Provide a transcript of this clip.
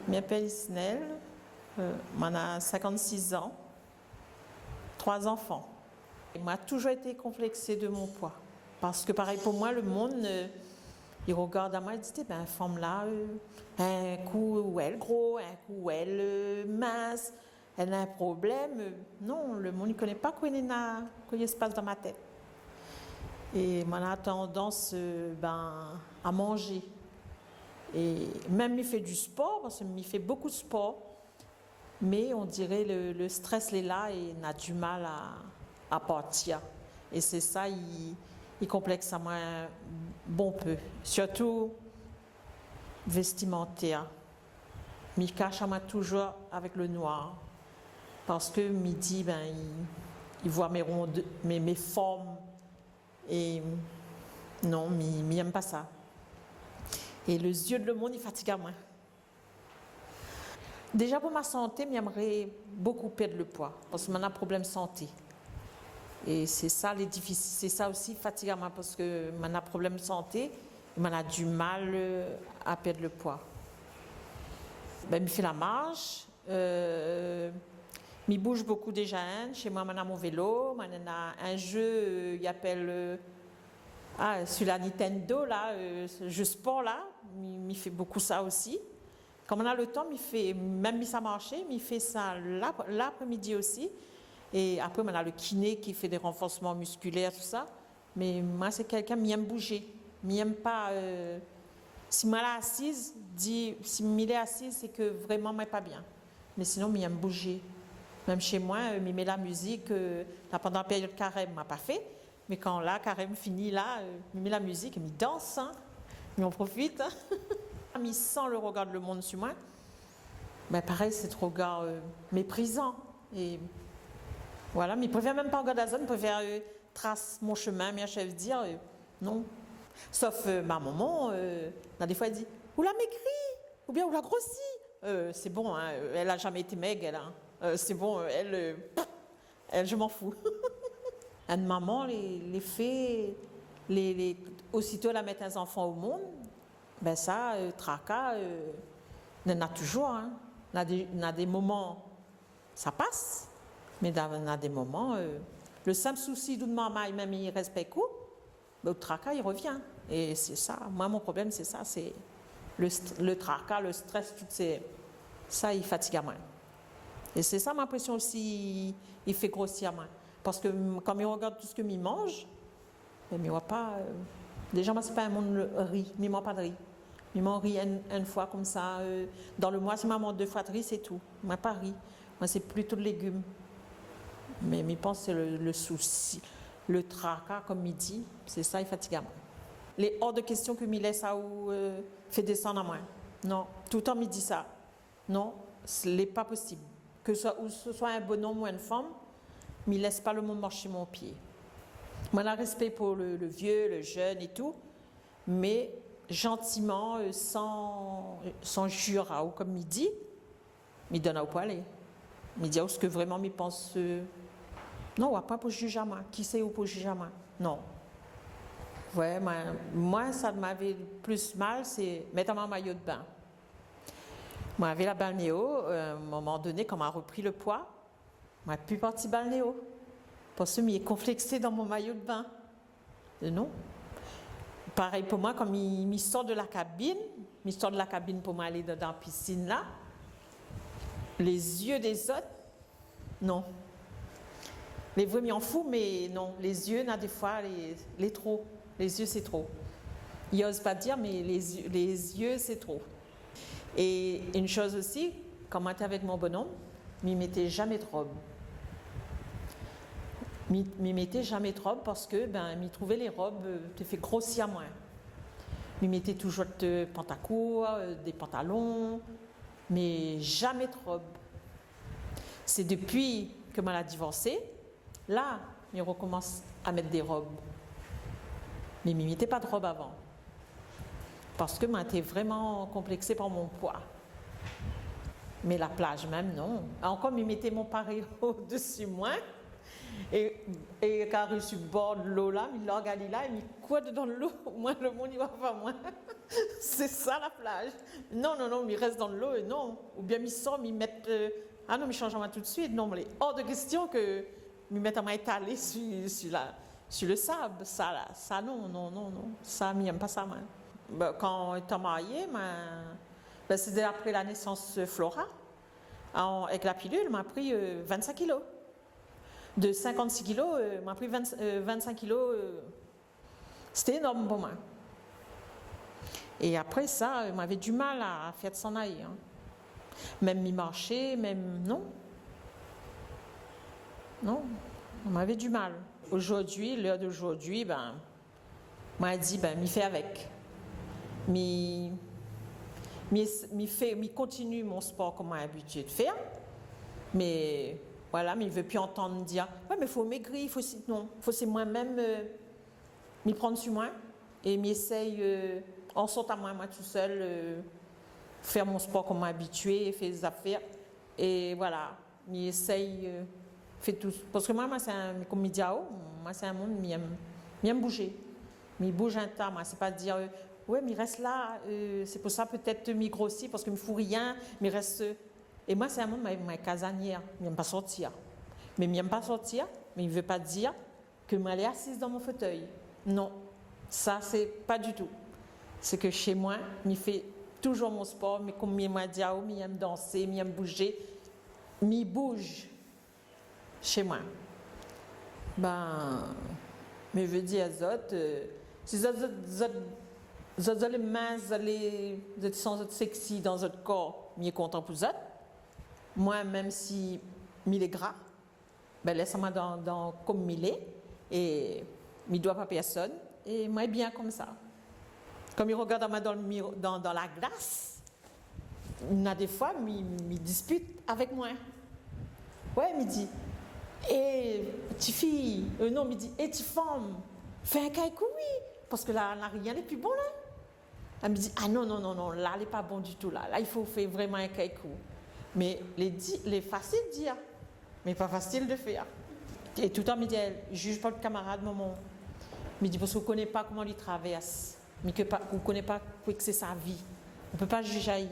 Je m'appelle Isnel, j'ai 56 ans, 3 enfants. Et moi, j'ai toujours été complexée de mon poids. Parce que pareil pour moi, le monde, il regarde à moi et dit, eh ben, femme là, un coup où elle est gros, un coup où elle est mince, elle a un problème. Non, le monde ne connaît pas quoi il se passe dans ma tête. Et moi, j'ai tendance à manger. Et même il fait du sport, parce qu'il fait beaucoup de sport, mais on dirait le stress est là et il a du mal à partir. Et c'est ça, il complexe à moi un bon peu. Surtout vestimentaire. Il cache à moi toujours avec le noir. Parce que midi, il voit mes rondes, mes formes. Et non, il n'aime pas ça. Et les yeux de le monde, il fatigue à moi. Déjà pour ma santé, j'aimerais beaucoup perdre le poids, parce que j'ai un problème de santé. Et c'est ça les difficiles, c'est ça aussi fatigue à moi, parce que j'ai un problème de santé, j'ai du mal à perdre le poids. Je fais la marche, je bouge beaucoup déjà. Chez moi, j'ai mon vélo, j'ai un jeu, il appelle... sur la Nintendo, là, ce jeu sport, là, il fait beaucoup ça aussi. Quand on a le temps, même si ça marchait, il fait ça l'après-midi aussi. Et après, on a le kiné qui fait des renforcements musculaires, tout ça. Mais moi, c'est quelqu'un qui aime bouger. Il n'aime pas... si moi, là, assise, si il est assise, c'est que vraiment, moi, pas bien. Mais sinon, il aime bouger. Même chez moi, il met la musique. Pendant la période carême, il m'a pas fait. Mais quand là, carême fini, là, il met la musique, il danse, hein, il en profite. Hein. Il sent le regard de le monde sur moi. Mais pareil, c'est trop regard méprisant. Et voilà, mais il préfère même pas regarder la zone, il préfère trace mon chemin, mes chefs dire non. Sauf ma maman, des fois elle dit ou la maigrie, ou bien ou la grossie. C'est bon, hein, elle a jamais été maigre, elle. Hein. C'est bon, elle, je m'en fous. Une maman, les fait, aussitôt la mettre un enfant au monde, ben ça, tracas, il y en a toujours. Hein. Il y a des moments, ça passe, mais il y a des moments, le simple souci d'une maman, même il respecte coup, ben, le tracas, il revient. Et c'est ça, moi mon problème c'est ça, c'est le tracas, le stress, ça il fatigue à moi. Et c'est ça ma pression aussi, il fait grossir à moi. Parce que quand il regarde tout ce que il mange, il ne voit pas. Déjà, moi, ce n'est pas un monde riz, il ne mange pas de riz. Il mange riz une fois comme ça. Dans le mois, si je mange 2 fois de riz, c'est tout. Il ne mange pas riz. Moi, c'est plutôt de légumes. Mais je pense que c'est le souci. Le tracas, comme il dit, c'est ça, il fatigue à moi. Il est hors de question que je laisse ça ou fait descendre à moi. Non, tout le temps, il dit ça. Non, ce n'est pas possible. Que ce soit un bonhomme ou une femme, mais il ne laisse pas le monde marcher mon pied. Moi, j'ai respect pour le vieux, le jeune et tout, mais gentiment, sans jura, ou comme il dit, il donne à où aller. Il dit ce que vraiment il pense. Non, pas pour juger à moi. Qui c'est ou pour juger à moi? Non. Ouais, moi, ça m'avait plus mal, c'est mettre mon maillot de bain. Moi, j'avais la balnéo, à un moment donné, quand on a repris le poids, moi, plus parti balnéo. Parce que je suis complexée dans mon maillot de bain. Non. Pareil pour moi, quand il sort de la cabine, pour m'aller dans la piscine là, les yeux des autres, non. Les vrais m'en fous, mais non. Les yeux, des fois, les trop. Les yeux, c'est trop. Ils n'osent pas dire, mais les yeux, c'est trop. Et une chose aussi, quand j'étais avec mon bonhomme, je ne mettais jamais de robe. Je ne mettais jamais de robe parce que je trouvais les robes te fait grossir moins. Je mettais toujours des pantacourts, des pantalons, mais jamais de robe. C'est depuis que je l'ai divorcé, là, je recommence à mettre des robes. Mais je ne mettais pas de robe avant. Parce que j'étais vraiment complexée par mon poids. Mais la plage même, non. Encore, je mettais mon pareil au-dessus moi. Et quand je suis au bord de l'eau là, il regarde là, il me quoi dans l'eau. Moi, le monde, il va pas moi. C'est ça la plage. Non, non, non, il reste dans l'eau, non. Ou bien il sort, il met. Ah non, mais change en main tout de suite. Non, mais il est hors de question que il mette à main étalée sur le sable. Ça, non, non, non, non. Ça, il n'aime pas ça, moi. Ben, quand étant mariée, ben, c'était après la naissance de Flora. Avec la pilule, m'a pris 25 kilos. De 56 kilos, m'a pris 25 kilos. C'était énorme pour moi. Et après ça, on avait du mal à faire de s'en aller. Hein. Même m'y marcher, même. Non. Non. On m'avait du mal. Aujourd'hui, l'heure d'aujourd'hui, ben, m'a dit, ben, m'y fait avec. M'y continue mon sport comme j'ai habitué de faire. Mais voilà, mais il ne veut plus entendre dire, ouais, mais il faut maigrir, il faut non, faut c'est moi-même m'y prendre sur moi et m'y essaye en sortant moi tout seul faire mon sport comme habitué, faire des affaires et voilà, m'y essaye fait tout parce que moi c'est comme Midiao, moi c'est un monde m'aime bouger. M'y bouge un tas, moi c'est pas dire ouais, mais il reste là, c'est pour ça peut-être m'y grossit parce que me fout rien, mais reste. Et moi, c'est un monde, ma casanière, il n'aime pas sortir. Mais il n'aime pas sortir, mais il ne veut pas dire que je suis assise dans mon fauteuil. Non, ça, c'est pas du tout. C'est que chez moi, je fais toujours mon sport, mais comme je m'ai dit, je aime danser, je aime bouger, je bouge chez moi. Ben, mais je veux dire aux autres, si vous êtes les minces, vous êtes sexy dans votre corps, je suis content pour vous autres. Moi, même si il est gras, ben laisse-moi comme il est et il ne doit pas personne et moi bien comme ça. Comme il regarde dans la glace, il a des fois, il dispute avec moi. Ouais, il me dit, petite fille, non, il me dit, petite femme, fais un caïcou, oui, parce que là, rien n'est plus bon là. Elle me dit, ah non, non, non, non, là, elle n'est pas bon du tout là, il faut faire vraiment un caïcou. Mais les facile de dire, mais pas facile de faire. Et tout le temps, il me dit, je juge pas le camarade, maman. Il me dit, parce que vous ne connaissez pas comment il traverse. Mais que vous ne connaissez pas que c'est sa vie. On ne peut pas juger.